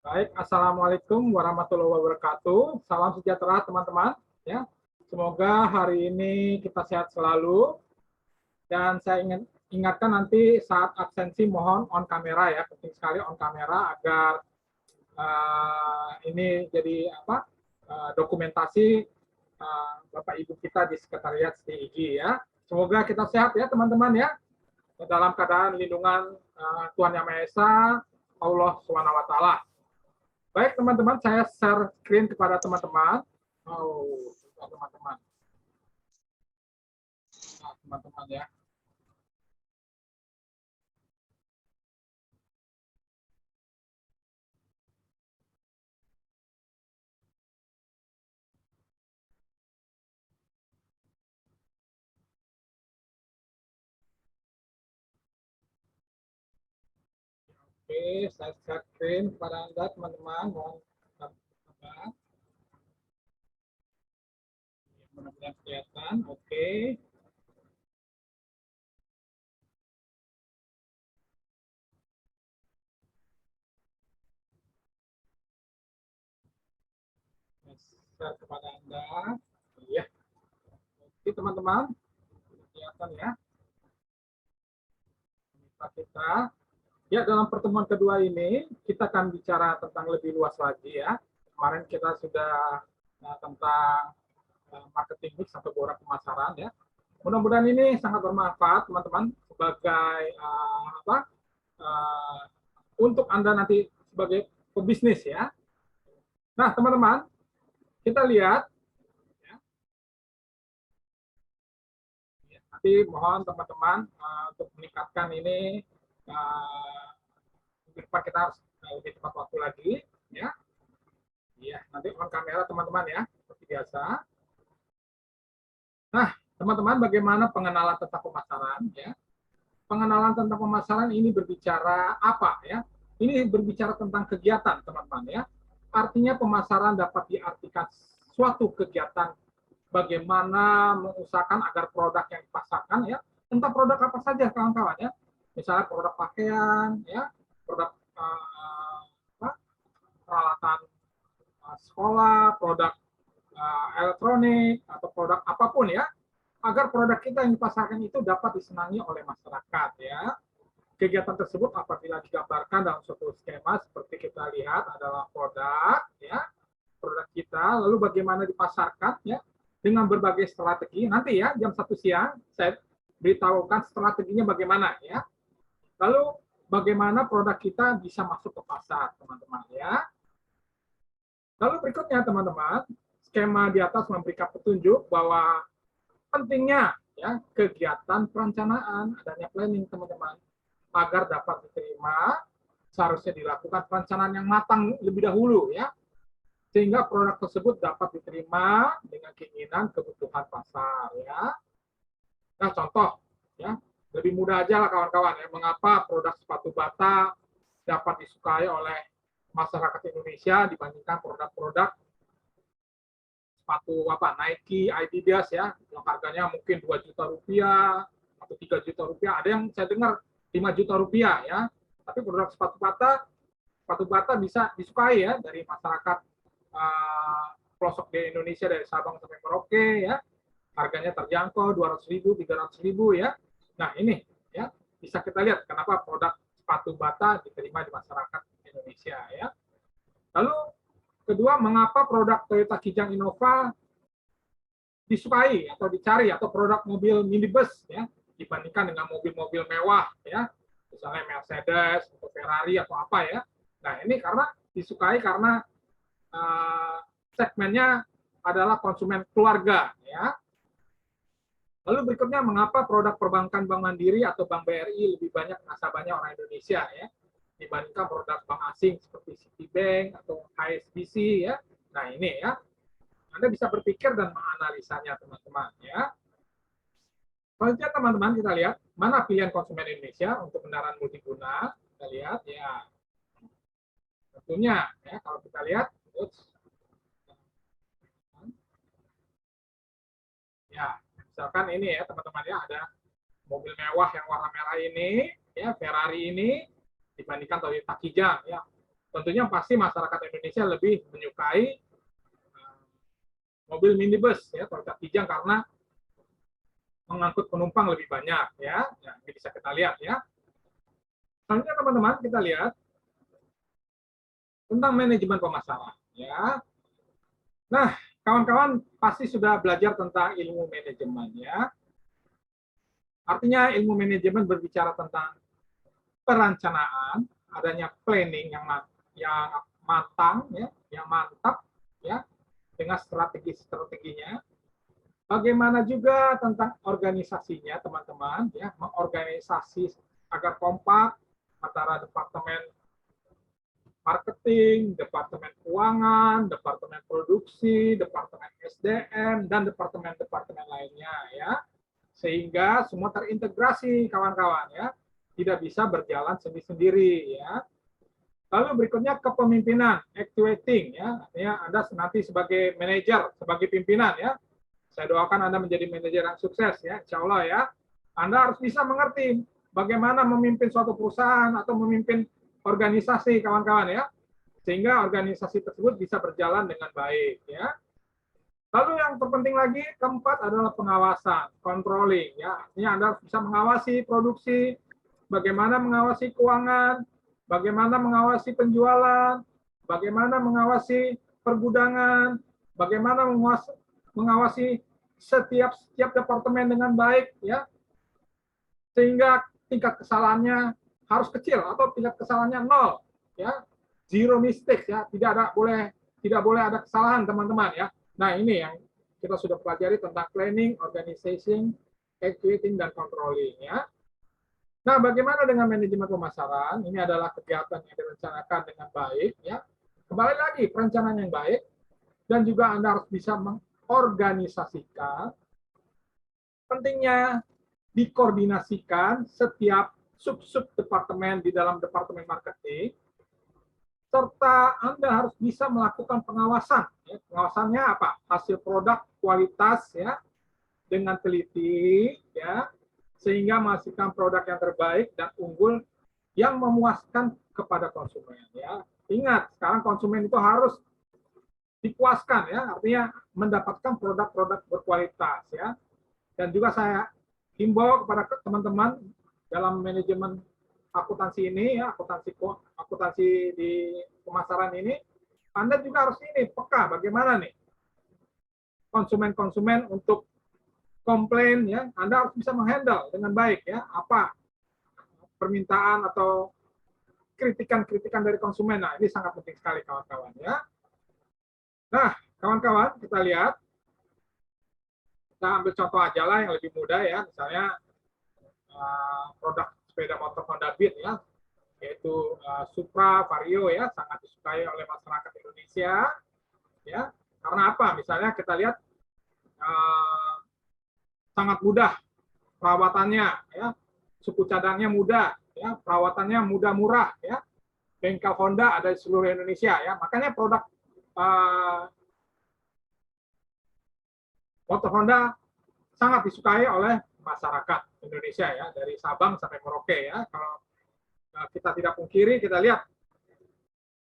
Baik, Assalamualaikum warahmatullahi wabarakatuh. Salam sejahtera teman-teman. Ya, semoga hari ini kita sehat selalu. Dan saya ingin ingatkan nanti saat absensi mohon on kamera ya, penting sekali on kamera agar ini jadi dokumentasi Bapak Ibu kita di Sekretariat STIG ya. Semoga kita sehat ya teman-teman ya, dalam keadaan lindungan Tuhan Yang Maha Esa, Allah Subhanahu Wa Taala. Baik teman-teman, saya share screen kepada teman-teman. Oh, teman-teman. Nah, teman-teman ya. Oke, saya share screen kepada Anda teman-teman. Mohon sabar. Mudah-mudahan kelihatan. Oke. Share kepada Anda. Iya. Oke, teman-teman. Kelihatan ya. Kita. Ya, dalam pertemuan kedua ini, kita akan bicara tentang lebih luas lagi ya. Kemarin kita sudah tentang marketing mix atau borak pemasaran ya. Mudah-mudahan ini sangat bermanfaat teman-teman sebagai untuk Anda nanti sebagai pebisnis ya. Nah teman-teman, kita lihat ya. Nanti mohon teman-teman untuk meningkatkan ini kita harus lebih tepat waktu lagi ya. Iya, nanti on kamera teman-teman ya, seperti biasa. Nah, teman-teman, bagaimana pengenalan tentang pemasaran ya? Pengenalan tentang pemasaran ini berbicara apa ya? Ini berbicara tentang kegiatan, teman-teman ya. Artinya pemasaran dapat diartikan suatu kegiatan bagaimana mengusahakan agar produk yang dipasarkan ya, entah produk apa saja kawan-kawan ya. Misalnya produk pakaian ya, produk peralatan sekolah, produk elektronik atau produk apapun ya, agar produk kita yang dipasarkan itu dapat disenangi oleh masyarakat ya. Kegiatan tersebut apabila digambarkan dalam suatu skema seperti kita lihat adalah produk ya, produk kita, lalu bagaimana dipasarkan ya dengan berbagai strategi. Nanti ya jam 1 siang saya beritahukan strateginya bagaimana ya. Lalu bagaimana produk kita bisa masuk ke pasar, teman-teman ya. Lalu berikutnya teman-teman, skema di atas memberikan petunjuk bahwa pentingnya ya kegiatan perencanaan, adanya planning teman-teman, agar dapat diterima seharusnya dilakukan perencanaan yang matang lebih dahulu ya, sehingga produk tersebut dapat diterima dengan keinginan kebutuhan pasar ya. Nah contoh ya, lebih mudah aja lah kawan-kawan ya, mengapa produk sepatu bata dapat disukai oleh masyarakat Indonesia dibandingkan produk-produk sepatu Nike, Adidas ya, yang harganya mungkin 2 juta rupiah atau 3 juta rupiah. Ada yang saya dengar 5 juta rupiah ya. Tapi produk sepatu bata bisa disukai ya dari masyarakat pelosok di Indonesia dari Sabang sampai Merauke ya. Harganya terjangkau 200.000, 300.000 ya. Nah, ini ya bisa kita lihat kenapa produk sepatu bata diterima di masyarakat Indonesia ya. Lalu kedua, mengapa produk Toyota Kijang Innova disukai atau dicari, atau produk mobil minibus ya dibandingkan dengan mobil-mobil mewah ya, misalnya Mercedes atau Ferrari atau apa ya. Nah ini karena disukai karena segmennya adalah konsumen keluarga ya. Lalu berikutnya, mengapa produk perbankan Bank Mandiri atau Bank BRI lebih banyak nasabahnya orang Indonesia ya dibandingkan produk bank asing seperti Citibank atau HSBC ya. Nah ini ya, Anda bisa berpikir dan menganalisanya teman-teman ya. Selanjutnya teman-teman kita lihat mana pilihan konsumen Indonesia untuk kendaraan multiguna. Kita lihat ya, tentunya ya kalau kita lihat ya, misalkan ini ya teman-teman ya, ada mobil mewah yang warna merah ini ya, Ferrari ini dibandingkan Toyota Kijang ya. tentunya pasti masyarakat Indonesia lebih menyukai mobil minibus ya Toyota Kijang karena mengangkut penumpang lebih banyak ya. Ya, ini bisa kita lihat ya. Selanjutnya teman-teman kita lihat tentang manajemen pemasaran ya. Nah, kawan-kawan pasti sudah belajar tentang ilmu manajemen ya. Artinya ilmu manajemen berbicara tentang perencanaan, adanya planning yang matang ya, yang mantap ya, dengan strategi-strateginya. Bagaimana juga tentang organisasinya, teman-teman, ya, mengorganisasi agar kompak antara departemen marketing, departemen keuangan, departemen produksi, departemen SDM, dan departemen-departemen lainnya, ya, sehingga semua terintegrasi, kawan-kawan, ya, tidak bisa berjalan sendiri-sendiri, ya. Lalu berikutnya kepemimpinan, actuating, ya, artinya Anda nanti sebagai manajer, sebagai pimpinan, ya. Saya doakan Anda menjadi manajer yang sukses, ya, insya Allah, ya. Anda harus bisa mengerti bagaimana memimpin suatu perusahaan atau memimpin organisasi, kawan-kawan, ya, sehingga organisasi tersebut bisa berjalan dengan baik, ya. Lalu yang terpenting lagi keempat adalah pengawasan, controlling, ya, artinya Anda harus bisa mengawasi produksi, bagaimana mengawasi keuangan, bagaimana mengawasi penjualan, bagaimana mengawasi pergudangan, bagaimana mengawasi setiap departemen dengan baik, ya, sehingga tingkat kesalahannya harus kecil atau tingkat kesalahannya nol, ya, zero mistakes, ya, tidak boleh ada kesalahan, teman-teman, ya. Nah, ini yang kita sudah pelajari tentang planning, organization, executing, dan controlling, ya. Nah, bagaimana dengan manajemen pemasaran? Ini adalah kegiatan yang direncanakan dengan baik, ya. Kembali lagi, perencanaan yang baik, dan juga Anda harus bisa mengorganisasikan. Pentingnya dikoordinasikan setiap sub-sub departemen di dalam departemen marketing, serta Anda harus bisa melakukan pengawasan. Ya. Pengawasannya apa? Hasil produk, kualitas, ya, dengan teliti, ya, sehingga menghasilkan produk yang terbaik dan unggul yang memuaskan kepada konsumen. Ya. Ingat, sekarang konsumen itu harus dipuaskan, ya, artinya mendapatkan produk-produk berkualitas, ya. Dan juga saya himbau kepada teman-teman dalam manajemen akuntansi ini, ya, akuntansi di pemasaran ini, Anda juga harus ini peka bagaimana nih konsumen-konsumen untuk komplain, ya, Anda harus bisa menghandle dengan baik, ya, apa permintaan atau kritikan-kritikan dari konsumen. Nah, ini sangat penting sekali, kawan-kawan, ya. Nah, kawan-kawan, kita lihat, kita ambil contoh aja lah yang lebih mudah, ya, misalnya produk sepeda motor Honda Beat, ya, yaitu Supra, Vario, ya, sangat disukai oleh masyarakat Indonesia, ya, karena apa? Misalnya kita lihat sangat mudah perawatannya, ya, suku cadangnya mudah, ya, perawatannya mudah murah, ya, bengkel Honda ada di seluruh Indonesia, ya, makanya produk motor Honda sangat disukai oleh masyarakat Indonesia, ya, dari Sabang sampai Merauke, ya. Kalau kita tidak pungkiri, kita lihat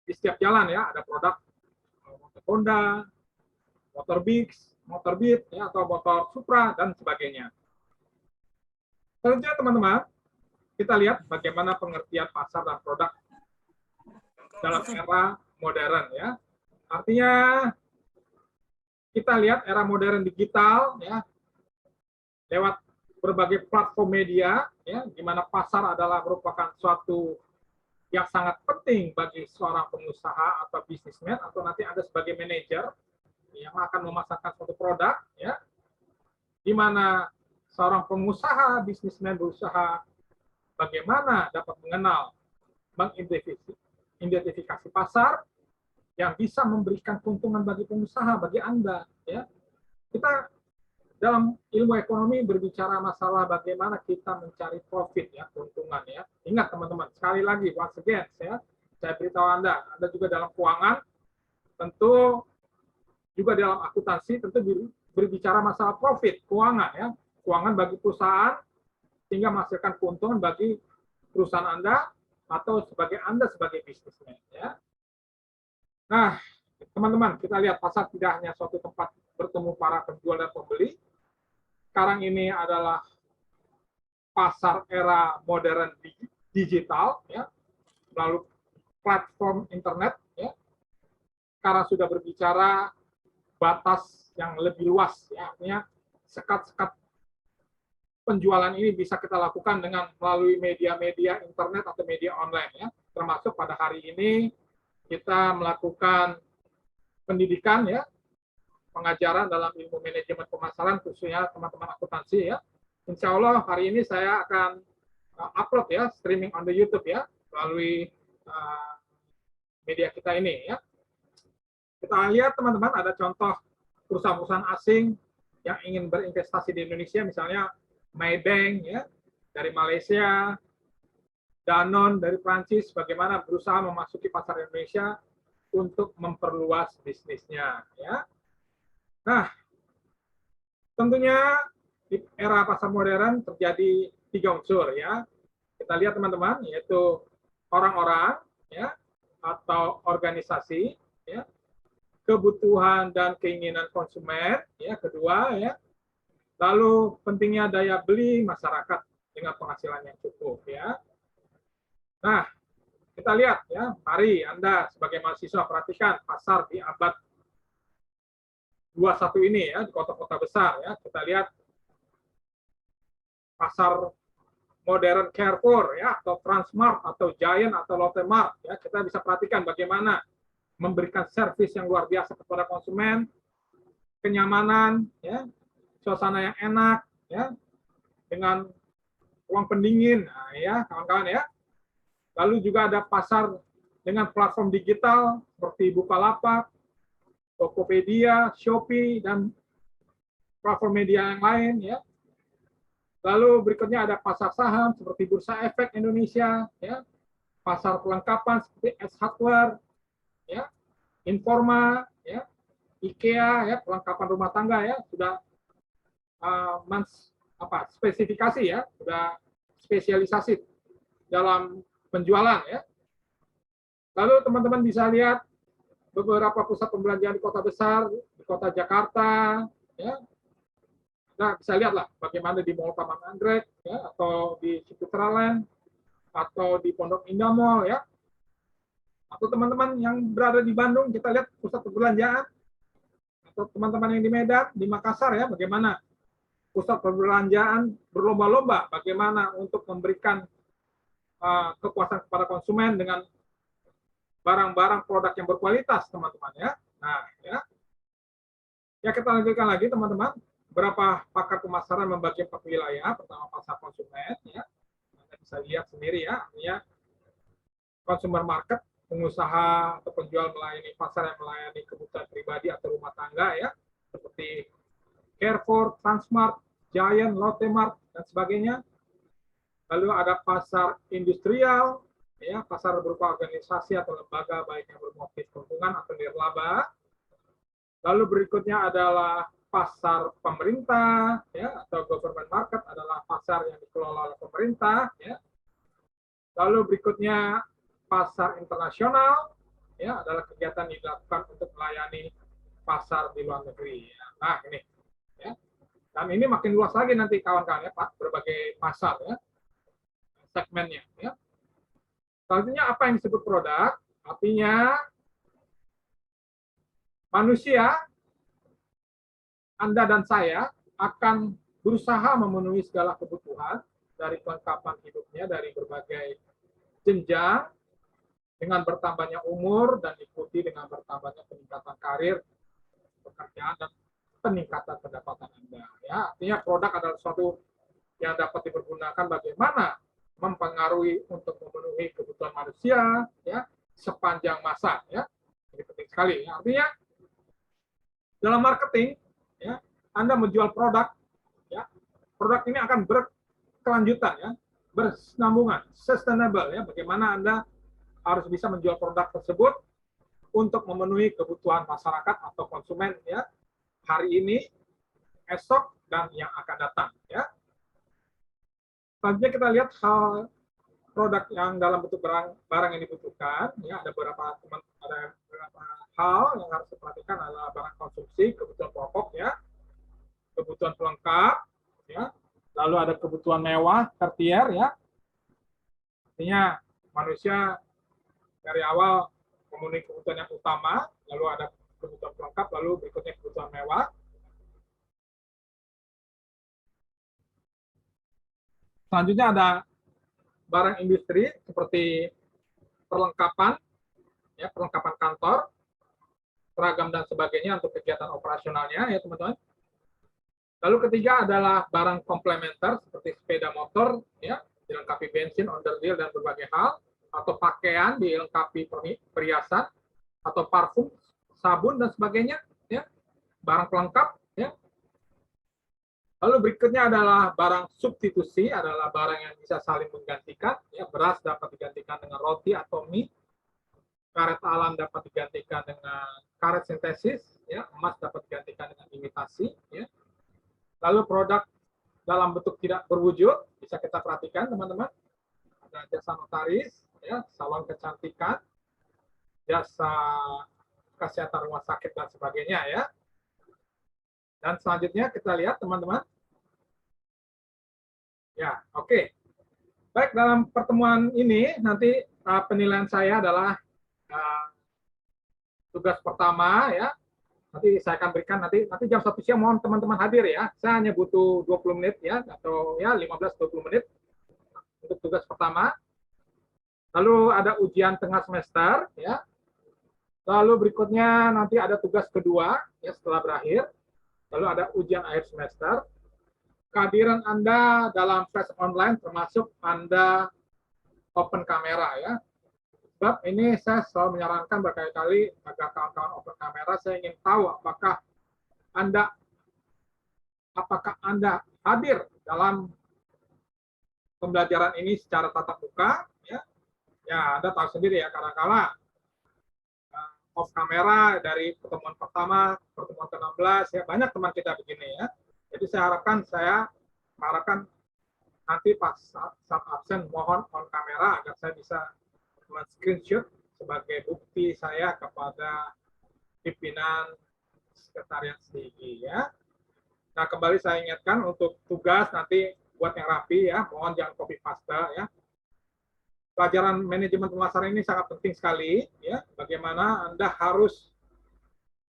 di setiap jalan, ya, ada produk motor Honda, motor Beat, ya, atau motor Supra dan sebagainya. Selanjutnya, teman-teman, kita lihat bagaimana pengertian pasar dan produk dalam era modern, ya. Artinya kita lihat era modern digital, ya, lewat berbagai platform media, ya, di mana pasar adalah merupakan suatu yang sangat penting bagi seorang pengusaha atau bisnismen atau nanti Anda sebagai manajer yang akan memasarkan suatu produk, ya, di mana seorang pengusaha bisnismen berusaha bagaimana dapat mengenal, mengidentifikasi pasar yang bisa memberikan keuntungan bagi pengusaha, bagi Anda, ya. Kita dalam ilmu ekonomi berbicara masalah bagaimana kita mencari profit, ya, keuntungan, ya. Ingat teman-teman, sekali lagi, once again, saya beritahu Anda juga dalam keuangan, tentu juga dalam akuntansi, tentu berbicara masalah profit, keuangan, ya. Keuangan bagi perusahaan, sehingga menghasilkan keuntungan bagi perusahaan Anda, atau sebagai Anda sebagai bisnismen, ya. Nah, teman-teman, kita lihat pasar tidak hanya suatu tempat bertemu para penjual dan pembeli. Sekarang ini adalah pasar era modern digital, ya, melalui platform internet, ya. Sekarang sudah berbicara batas yang lebih luas, ya, artinya sekat-sekat penjualan ini bisa kita lakukan dengan melalui media-media internet atau media online, ya. Termasuk pada hari ini kita melakukan pendidikan, ya, pengajaran dalam ilmu manajemen pemasaran, khususnya teman-teman akuntansi, ya. Insya Allah hari ini saya akan upload, ya, streaming on the YouTube, ya, melalui media kita ini, ya. Kita lihat teman-teman ada contoh perusahaan-perusahaan asing yang ingin berinvestasi di Indonesia, misalnya Maybank, ya, dari Malaysia, Danone dari Prancis, bagaimana berusaha memasuki pasar Indonesia untuk memperluas bisnisnya, ya. Nah, tentunya di era pasar modern terjadi 3 unsur, ya. Kita lihat teman-teman, yaitu orang-orang, ya, atau organisasi, ya, kebutuhan dan keinginan konsumen, ya, kedua, ya. Lalu pentingnya daya beli masyarakat dengan penghasilan yang cukup, ya. Nah, kita lihat, ya, mari Anda sebagai mahasiswa perhatikan pasar di abad 21 ini, ya, di kota-kota besar, ya. Kita lihat pasar modern Carrefour, ya, atau Transmart atau Giant atau Lotte Mart, ya. Kita bisa perhatikan bagaimana memberikan servis yang luar biasa kepada konsumen, kenyamanan, ya, suasana yang enak, ya, dengan ruang pendingin, nah, ya, kawan-kawan, ya. Lalu juga ada pasar dengan platform digital seperti Bukalapak, Tokopedia, Shopee, dan platform media yang lain, ya. Lalu berikutnya ada pasar saham seperti Bursa Efek Indonesia, ya. Pasar pelengkapan seperti S Hardware, ya, Informa, ya, IKEA, ya, perlengkapan rumah tangga, ya, sudah spesifikasi, ya, sudah spesialisasi dalam penjualan, ya. Lalu teman-teman bisa lihat beberapa pusat pembelanjaan di kota besar, di kota Jakarta, ya. Nah, bisa lihatlah bagaimana di Mall Taman Anggrek, ya, atau di Ciputraland, atau di Pondok Indah Mall, ya. Atau teman-teman yang berada di Bandung, kita lihat pusat perbelanjaan, atau teman-teman yang di Medan, di Makassar, ya, bagaimana pusat perbelanjaan berlomba-lomba bagaimana untuk memberikan kepuasan kepada konsumen dengan barang-barang produk yang berkualitas, teman-teman, ya. Nah, ya. Ya, kita lanjutkan lagi, teman-teman. Berapa pakar pemasaran membagi 4 wilayah. Pertama, pasar konsumen, ya. Anda bisa lihat sendiri, ya. Artinya consumer market, pengusaha atau penjual melayani pasar yang melayani kebutuhan pribadi atau rumah tangga, ya. Seperti Carrefour, Transmart, Giant, Lotte Mart, dan sebagainya. Lalu ada pasar industrial, ya, pasar berupa organisasi atau lembaga baik yang bermotif keuntungan atau nirlaba. Lalu berikutnya adalah pasar pemerintah, ya, atau government market adalah pasar yang dikelola oleh pemerintah, ya. Lalu berikutnya pasar internasional, ya, adalah kegiatan yang dilakukan untuk melayani pasar di luar negeri. Ya. Nah, ini, ya. Dan ini makin luas lagi nanti kawan-kawan, ya, Pak, berbagai pasar, ya, segmennya, ya. Selanjutnya apa yang disebut produk? Artinya manusia, Anda dan saya akan berusaha memenuhi segala kebutuhan dari kelengkapan hidupnya dari berbagai jenjang dengan bertambahnya umur dan diikuti dengan bertambahnya peningkatan karir, pekerjaan, dan peningkatan pendapatan Anda. Ya, artinya produk adalah sesuatu yang dapat dipergunakan bagaimana mempengaruhi untuk memenuhi kebutuhan manusia, ya, sepanjang masa, ya. Ini penting sekali. Ya. Artinya dalam marketing, ya, Anda menjual produk, ya, produk ini akan berkelanjutan, ya, berkesinambungan, sustainable, ya. Bagaimana Anda harus bisa menjual produk tersebut untuk memenuhi kebutuhan masyarakat atau konsumen, ya, hari ini, esok, dan yang akan datang, ya. Selanjutnya kita lihat hal produk yang dalam bentuk barang yang dibutuhkan, ya, ada beberapa hal yang harus diperhatikan adalah barang konsumsi, kebutuhan pokok ya, kebutuhan pelengkap ya, lalu ada kebutuhan mewah tertier ya. Artinya manusia dari awal memenuhi kebutuhan yang utama, lalu ada kebutuhan pelengkap, lalu berikutnya kebutuhan mewah. Selanjutnya ada barang industri seperti perlengkapan, ya, perlengkapan kantor, seragam dan sebagainya untuk kegiatan operasionalnya, ya teman-teman. Lalu ketiga adalah barang komplementer seperti sepeda motor, ya, dilengkapi bensin, onderdil dan berbagai hal, atau pakaian dilengkapi perhiasan, atau parfum, sabun dan sebagainya, ya, barang pelengkap, ya. Lalu berikutnya adalah barang substitusi, adalah barang yang bisa saling menggantikan, ya, beras dapat digantikan dengan roti atau mie, karet alam dapat digantikan dengan karet sintesis, ya, emas dapat digantikan dengan imitasi, ya. Lalu produk dalam bentuk tidak berwujud bisa kita perhatikan teman-teman, ada jasa notaris, ya, salon kecantikan, jasa kesehatan rumah sakit dan sebagainya ya. Dan selanjutnya kita lihat teman-teman. Ya, oke. Baik, dalam pertemuan ini nanti penilaian saya adalah tugas pertama ya. Nanti saya akan berikan nanti jam 1 siang mohon teman-teman hadir ya. Saya hanya butuh 20 menit ya atau ya 15-20 menit untuk tugas pertama. Lalu ada ujian tengah semester ya. Lalu berikutnya nanti ada tugas kedua ya setelah berakhir. Lalu ada ujian akhir semester. Kehadiran Anda dalam flash online termasuk Anda open kamera ya. Sebab ini saya selalu menyarankan berkali-kali agar kawan-kawan open kamera, saya ingin tahu apakah Anda hadir dalam pembelajaran ini secara tatap muka ya. Ya, Anda tahu sendiri ya, kadang-kala off kamera dari pertemuan pertama, pertemuan ke-16 ya, banyak teman kita begini ya. Jadi saya harapkan nanti pas saat absen mohon on kamera agar saya bisa men-screenshot sebagai bukti saya kepada pimpinan sekretariat STIGI ya. Nah, kembali saya ingatkan untuk tugas nanti buat yang rapi ya, mohon jangan copy paste ya. Pelajaran manajemen pemasaran ini sangat penting sekali ya. Bagaimana Anda harus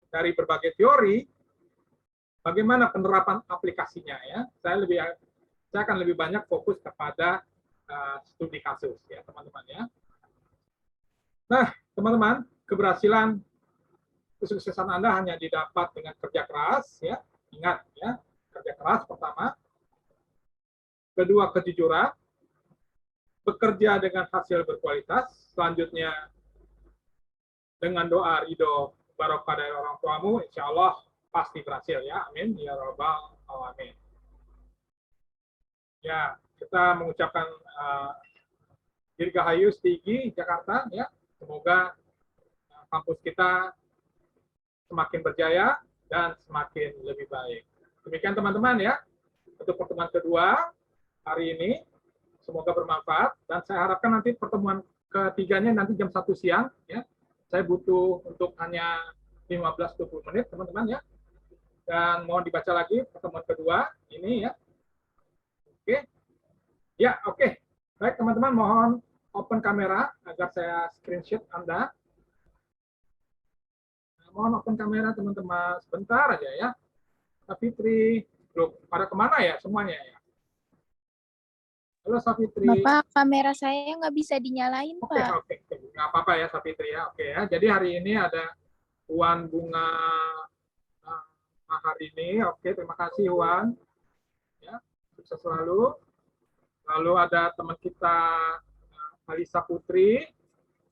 dari berbagai teori, bagaimana penerapan aplikasinya ya. Saya akan lebih banyak fokus kepada studi kasus ya teman-teman ya. Nah teman-teman, keberhasilan kesuksesan Anda hanya didapat dengan kerja keras ya. Ingat ya, kerja keras pertama. Kedua, kejujuran. Bekerja dengan hasil berkualitas. Selanjutnya dengan doa ridho barokah dari orang tuamu, insya Allah pasti berhasil ya. Amin ya rabbal alamin. Ya, kita mengucapkan Dirgahayu STIGI Jakarta ya. Semoga kampus kita semakin berjaya dan semakin lebih baik. Demikian teman-teman ya. Untuk pertemuan kedua hari ini semoga bermanfaat dan saya harapkan nanti pertemuan ketiganya nanti jam 1 siang ya. Saya butuh untuk hanya 15-20 menit teman-teman ya. Dan mohon dibaca lagi pertemuan kedua ini ya. Oke. Ya, oke. Baik teman-teman, mohon open kamera agar saya screenshot Anda. Mohon open kamera teman-teman sebentar aja ya. Safitri, belum pada kemana ya semuanya ya? Halo Safitri. Bapak, kamera saya nggak bisa dinyalain, Pak. Oke. Nggak apa-apa ya Safitri ya. Oke ya. Jadi hari ini ada Huan Bunga hari ini. Oke, terima kasih Huan. Ya, sukses selalu. Lalu ada teman kita Alisa Putri,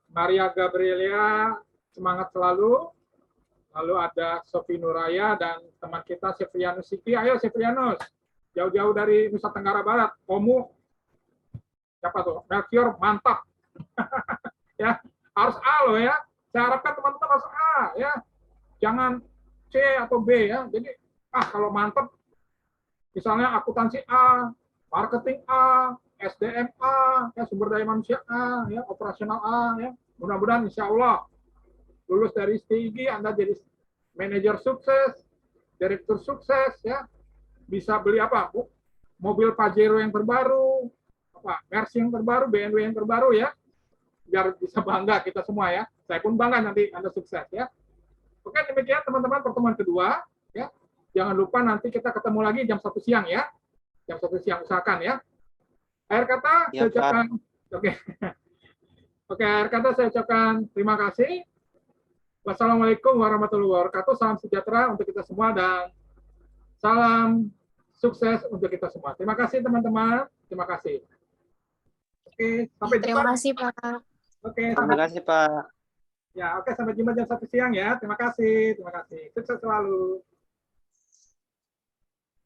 Maria Gabrielia, semangat selalu. Lalu ada Sofi Nuraya dan teman kita Sevrianus Siki. Ayo Sevrianus, jauh-jauh dari Nusa Tenggara Barat. Komu, siapa tuh? Melchior, mantap. Ya, harus A loh ya. Saya harapkan teman-teman harus A ya. Jangan C atau B ya. Jadi, kalau mantap, misalnya akuntansi A, marketing A, SDM A, ya, sumber daya manusia A, ya, operasional A, ya. Mudah-mudahan insya Allah lulus dari STIGI, Anda jadi manajer sukses, direktur sukses, ya. Bisa beli apa? Mobil Pajero yang terbaru, apa? Mercy yang terbaru, BMW yang terbaru, ya. Biar bisa bangga kita semua, ya. Saya pun bangga nanti Anda sukses, ya. Oke, demikian teman-teman pertemuan kedua, ya. Jangan lupa nanti kita ketemu lagi jam 1 siang, ya. Jam 1 siang usahakan, ya. Akhir kata, saya ucapkan, oke. Oke, akhir kata saya ucapkan terima kasih. Wassalamualaikum warahmatullahi wabarakatuh. Salam sejahtera untuk kita semua dan salam sukses untuk kita semua. Terima kasih teman-teman. Terima kasih. Oke, sampai jumpa. Terima kasih, Pak. Oke, Terima kasih, Pak. ya, oke, sampai jumpa jam 1 siang, ya. Terima kasih. Terima kasih. Sukses selalu.